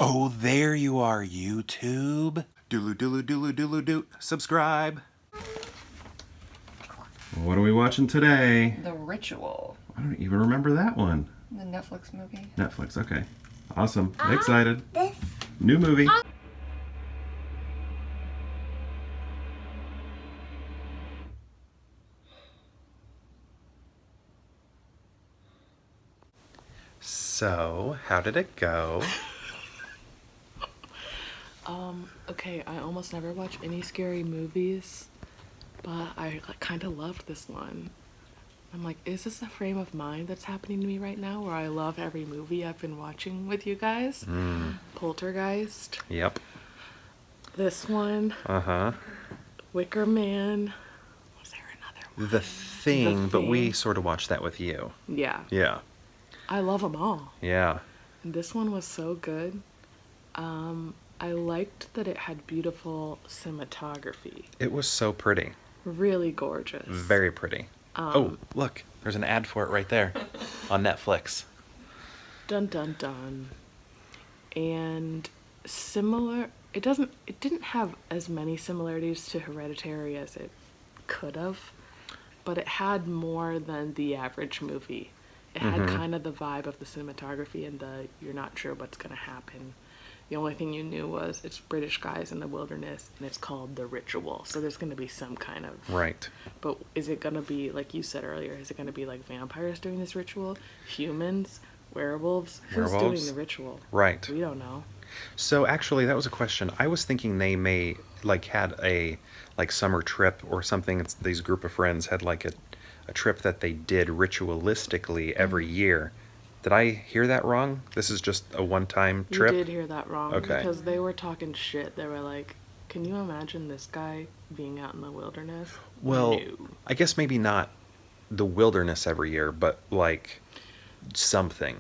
Oh, there you are, YouTube. Doodle doodle doodle doodle doo. Subscribe. What are we watching today? The Ritual. I don't even remember that one. The Netflix movie. Netflix, okay. Awesome. Excited. New movie. So, how did it go? Okay, I almost never watch any scary movies, but I kind of loved this one. I'm like, is this a frame of mind that's happening to me right now where I love every movie I've been watching with you guys? Poltergeist. Yep. This one. Uh-huh. Wicker Man. Was there another one? The Thing, but we Thing. sort of watched that with you. Yeah. Yeah. I love them all. Yeah. And this one was so good. I liked that it had beautiful cinematography. It was so pretty. Really gorgeous. Very pretty. Oh, look. There's an ad for it right there on Netflix. Dun dun dun. And similar, it didn't have as many similarities to Hereditary as it could have, but it had more than the average movie. It had kind of the vibe of the cinematography and you're not sure what's going to happen. The only thing you knew was it's British guys in the wilderness and it's called The Ritual. So there's going to be some kind of... Right. But is it going to be, like you said earlier, is it going to be like vampires doing this ritual? Humans? Werewolves? Who's doing the ritual? Right. We don't know. So actually, that was a question. I was thinking they may had a summer trip or something. These group of friends had a trip that they did ritualistically every year. Did I hear that wrong? This is just a one-time trip? You did hear that wrong. Okay. Because they were talking shit. They were like, can you imagine this guy being out in the wilderness? Well, No. I guess maybe not the wilderness every year, but something.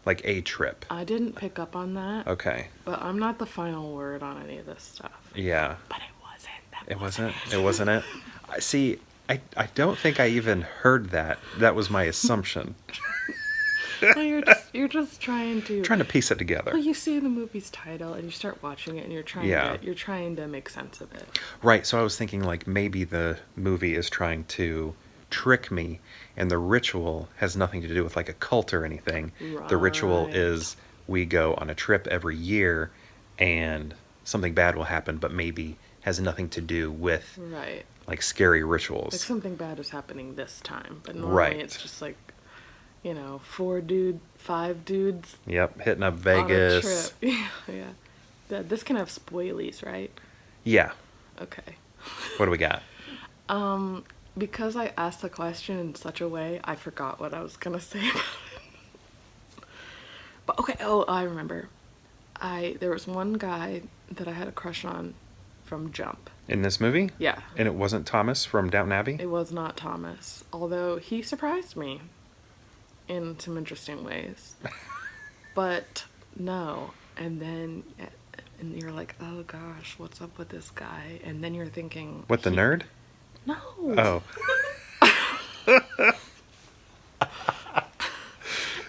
Like a trip. I didn't pick up on that. Okay. But I'm not the final word on any of this stuff. Yeah. But it wasn't. It wasn't it? See, I don't think I even heard that. That was my assumption. Well, you're just trying to piece it together. Well, you see the movie's title and you start watching it and you're trying to make sense of it. Right, so I was thinking maybe the movie is trying to trick me and the ritual has nothing to do with a cult or anything. Right. The ritual is we go on a trip every year and something bad will happen, but maybe has nothing to do with scary rituals. Like something bad is happening this time, but normally it's just 5 dudes. Yep, hitting up Vegas. On a trip. Yeah. This can have spoilies, right? Yeah. Okay. What do we got? Because I asked the question in such a way, I forgot what I was gonna say about it. But okay, I remember. There was one guy that I had a crush on from Jump. In this movie? Yeah. And it wasn't Thomas from Downton Abbey? It was not Thomas, although he surprised me in some interesting ways. But no. And then you're like, oh gosh, what's up with this guy? And then you're thinking... What, the nerd? No. Oh.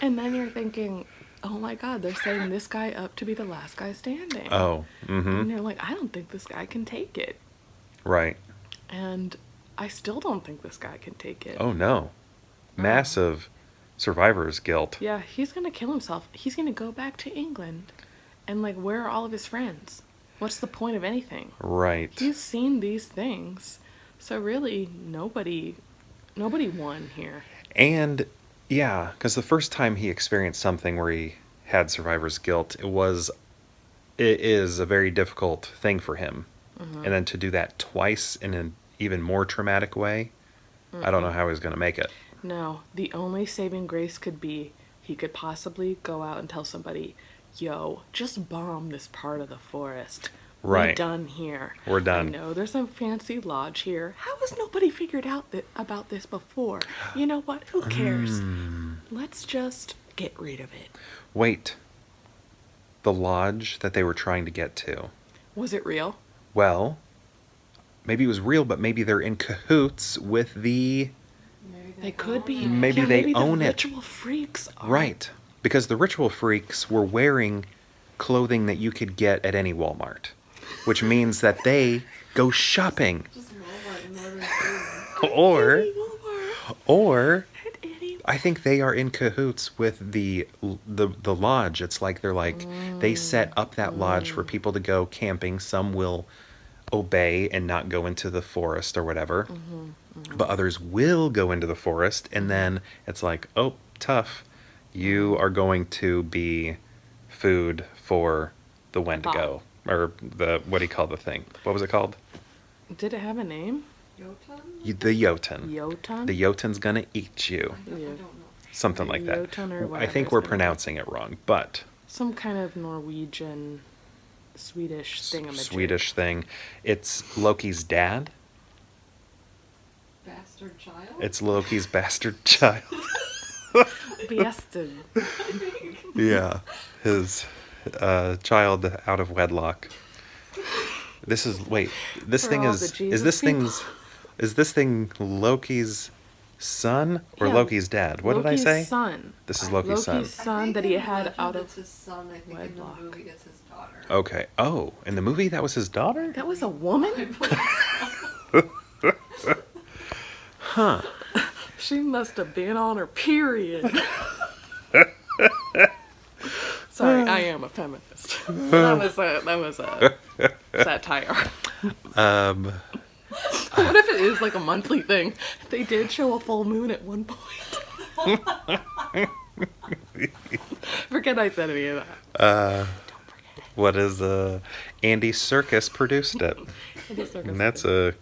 And then you're thinking, oh my god, they're setting this guy up to be the last guy standing. Oh. Mm-hmm. And you're like, I don't think this guy can take it. Right. And I still don't think this guy can take it. Oh no. Massive survivor's guilt. Yeah, he's gonna kill himself. He's gonna go back to England. And where are all of his friends? What's the point of anything? Right. He's seen these things. So really, nobody won here. And, yeah, because the first time he experienced something where he had survivor's guilt, it is a very difficult thing for him. And then to do that twice in an even more traumatic way, I don't know how he's going to make it. No, the only saving grace could be he could possibly go out and tell somebody, yo, just bomb this part of the forest. Right. We're done here. We're done. I know there's a fancy lodge here. How has nobody figured out about this before? You know what? Who cares? Let's just get rid of it. Wait. The lodge that they were trying to get to. Was it real? Well, maybe it was real, but maybe they're in cahoots with the... They could be. Maybe they own the it. Ritual freaks are. Right. Because the ritual freaks were wearing clothing that you could get at any Walmart, which means that they go shopping. Just Walmart and Northern food. Or, Walmart. or At any I think they are in cahoots with the lodge. It's like they're like they set up that lodge for people to go camping. Some will obey and not go into the forest or whatever, but others will go into the forest, and then it's like, oh, tough, you are going to be food for the Wendigo, or the, what do you call the thing? What was it called? Did it have a name? Jötunn? The Jötunn. Jötunn? The Jötunn's gonna eat you. I Yeah. don't know. Something like that. Jötunn or I whatever think it's we're gonna be. pronouncing it wrong, but Some kind of Norwegian, Swedish thingamajig. Swedish thing. It's Loki's dad. Bastard child? It's Loki's bastard child. Bastard. Yeah, his child out of wedlock. This is This For thing all is the Jesus this people. is this thing Loki's son or Yeah, Loki's dad? What did I Loki's say? son. This is Loki's son. Loki's son that he had out It's of. his son. I think wedlock. in the movie it's his daughter. Okay. Oh, in the movie that was his daughter? That was a woman? Huh. She must have been on her period. Sorry, I am a feminist. That was a satire. What if it is like a monthly thing? They did show a full moon at one point. Forget I said any of that. What is Andy Serkis produced it. Andy Serkis And that's did. a It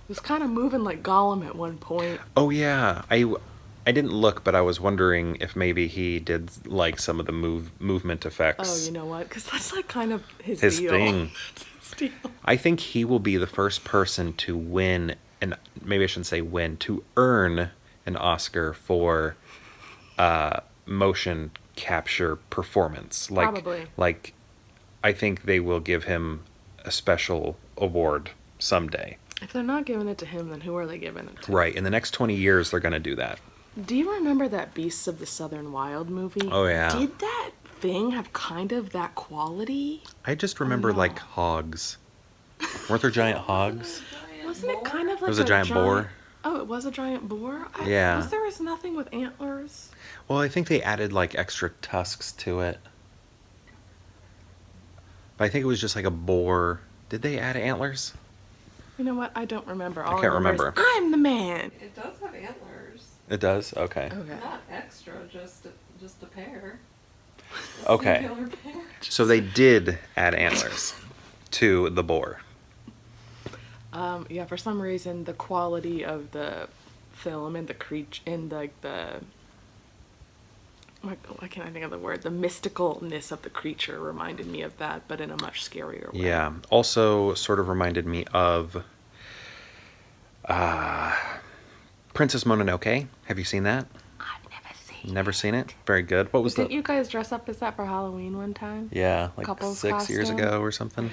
was kind of moving like Gollum at one point. Oh yeah. I didn't look, but I was wondering if maybe he did like some of the movement effects. Oh, you know what? Because that's like kind of his deal. thing. It's his deal. I think he will be the first person to win, and maybe I shouldn't say win, to earn an Oscar for motion capture performance. Probably. Like, I think they will give him a special award someday. If they're not giving it to him, then who are they giving it to? Right. In the next 20 years, they're going to do that. Do you remember that Beasts of the Southern Wild movie? Oh, yeah. Did that thing have kind of that quality? I just remember, no. like, hogs. Weren't there giant hogs? Wasn't it kind of like It was a giant boar. Oh, it was a giant boar? Yeah. There was nothing with antlers? Well, I think they added, like, extra tusks to it. But I think it was just like a boar. Did they add antlers? You know what? I don't remember. All can't remember. remember. Is I'm the man. It does have antlers. It does? Okay. Okay. Not extra, just a pair. Okay. Singular pair. So they did add antlers to the boar. Yeah, for some reason, the quality of the film and the creature and the why can't I think of the word? The mysticalness of the creature reminded me of that, but in a much scarier way. Yeah. Also sort of reminded me of Princess Mononoke. Have you seen that? I've never seen. Never seen it? Very good. What was Didn't the... you guys dress up as that for Halloween one time? Yeah, like Couple's 6 years costume? ago or something.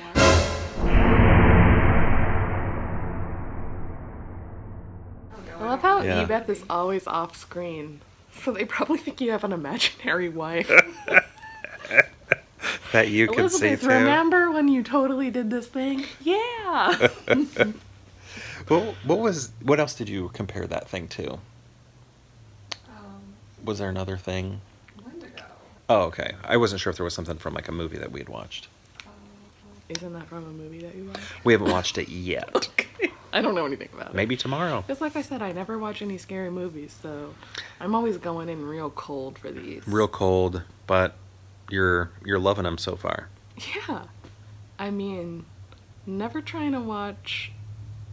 I love how Yeah. Ebeth is always off screen. So they probably think you have an imaginary wife. That you can see Elizabeth, too. remember when you totally did this thing? Yeah. Well, what else did you compare that thing to? Was there another thing? Wendigo. Oh, okay. I wasn't sure if there was something from like a movie that we had watched. Isn't that from a movie that you watched? We haven't watched it yet. I don't know anything about it. Maybe tomorrow. Just like I said, I never watch any scary movies, so I'm always going in real cold for these. Real cold, but you're loving them so far. Yeah. I mean, never trying to watch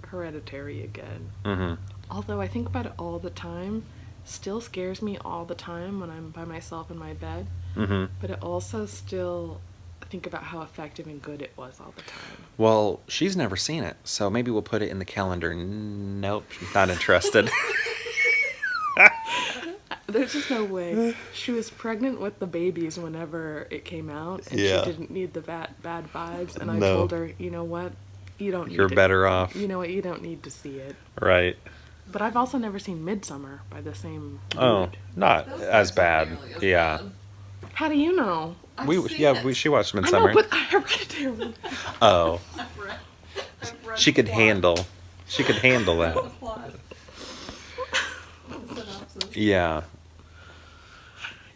Hereditary again. Mm-hmm. Although I think about it all the time, still scares me all the time when I'm by myself in my bed. Mm-hmm. But it also still think about how effective and good it was all the time. Well, she's never seen it, so maybe we'll put it in the calendar. Nope, not interested. There's just no way. She was pregnant with the babies whenever it came out, and Yeah. she didn't need the bad vibes. And I No. told her, you know what? You don't need You're to, better off. You know what? You don't need to see it. Right. But I've also never seen Midsummer by the same dude. Oh, not Those as guys aren't bad. nearly as Yeah. bad. How do you know? I've seen it. She watched I Midsummer. know, but Hereditary. Oh, I've read she the could plot. handle. She could handle The that. plot. The synopsis. Yeah,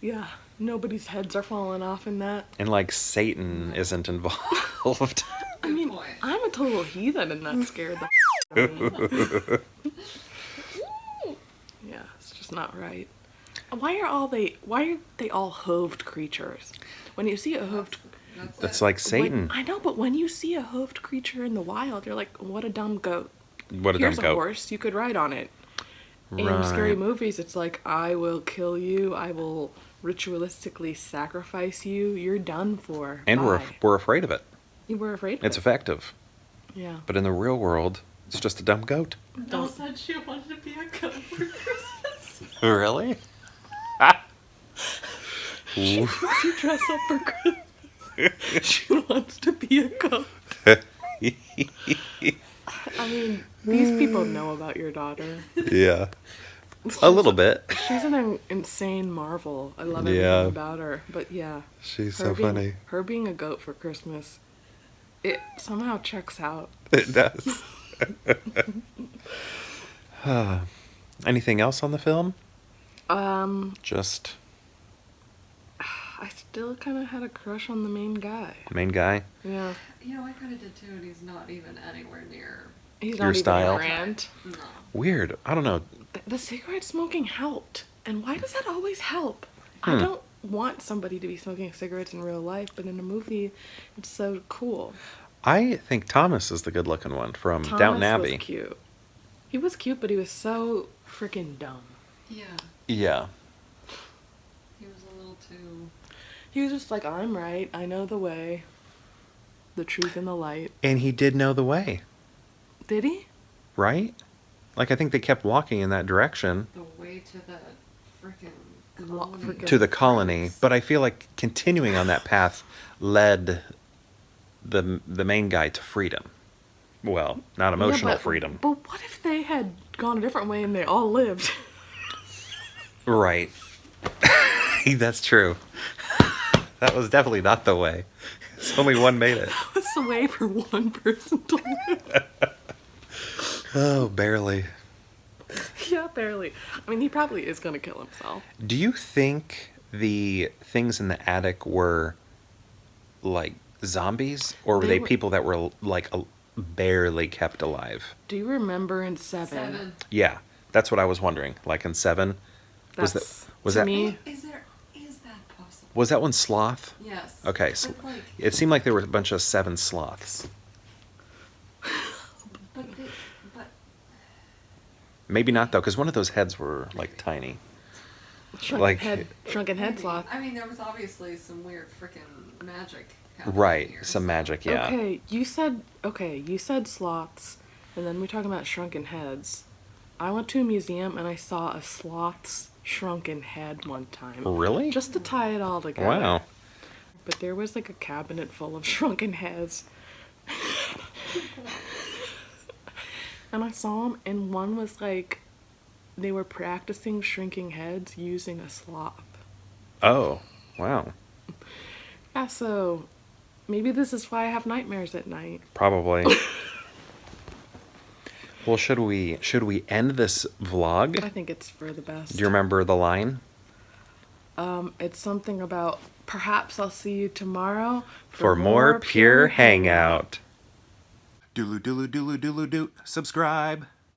Yeah, nobody's heads are falling off in that. and like Satan isn't involved. I Good mean, point. I'm a total heathen and that scared the out of me. Yeah, it's just not right. Why are they all hooved creatures? When you see a hooved That's it. like Satan. I know, but when you see a hooved creature in the wild, you're like, what a dumb goat. What a Here's dumb a goat. horse, you could ride on it. In Right. scary movies, it's like, I will kill you, I will ritualistically sacrifice you, you're done for. And Bye. we're afraid of it. You were afraid of It's it. effective. Yeah. But in the real world, it's just a dumb goat. Belle said she wanted to be a goat for Christmas. Really? She dress up for Christmas. She wants to be a goat. I mean, these people know about your daughter. Yeah. A little bit. She's an insane marvel. I love Yeah. everything about her. But yeah, She's her so being, funny. Her being a goat for Christmas, it somehow checks out. It does. Anything else on the film? Just I still kind of had a crush on the main guy. main guy. Yeah, You know, I kind of did too, and he's not even anywhere near. he's Your not style? even grand. No. Weird. I don't know. The cigarette smoking helped, and why does that always help? Hmm. I don't want somebody to be smoking cigarettes in real life, but in a movie, it's so cool. I think Thomas is the good-looking one from Thomas Downton Abbey. was cute. He was cute, but he was so freaking dumb. Yeah, Yeah. he was a little too. He was just like, I'm right. I know the way. The truth and the light. And he did know the way, Did he? right? Like I think they kept walking in that direction The way to the freaking Lo- colony. frickin- to the colony, but I feel like continuing on that path led the main guy to freedom. Well, not emotional Yeah, but- freedom. But what if they had gone a different way and they all lived? Right. That's true. That was definitely not the way. It's only one made it. What's the way for one person to live? Oh, barely. Yeah, barely. I mean, he probably is going to kill himself. Do you think the things in the attic were like zombies, or were They they were- people that were like barely kept alive? Do you remember in Seven? 7. Yeah, that's what I was wondering. Like in Seven, was That's, was to that me, Is that possible? was that one sloth? Yes. Okay, so But like, it seemed like there were a bunch of 7 sloths. but Maybe not though, because one of those heads were like tiny. shrunken head maybe. sloth. I mean, there was obviously some weird freaking magic happening Right, here, some so- magic, yeah. You said sloths, and then we're talking about shrunken heads. I went to a museum and I saw a sloth's shrunken head one time. Really? Just to tie it all together. Wow. But there was like a cabinet full of shrunken heads. And I saw them, and one was like, they were practicing shrinking heads using a sloth. Oh, wow. Yeah, so maybe this is why I have nightmares at night. Probably. Well, should we end this vlog? I think it's for the best. Do you remember the line? It's something about perhaps I'll see you tomorrow For more pure hangout. Doodle doodle doodle doodle doot. Subscribe.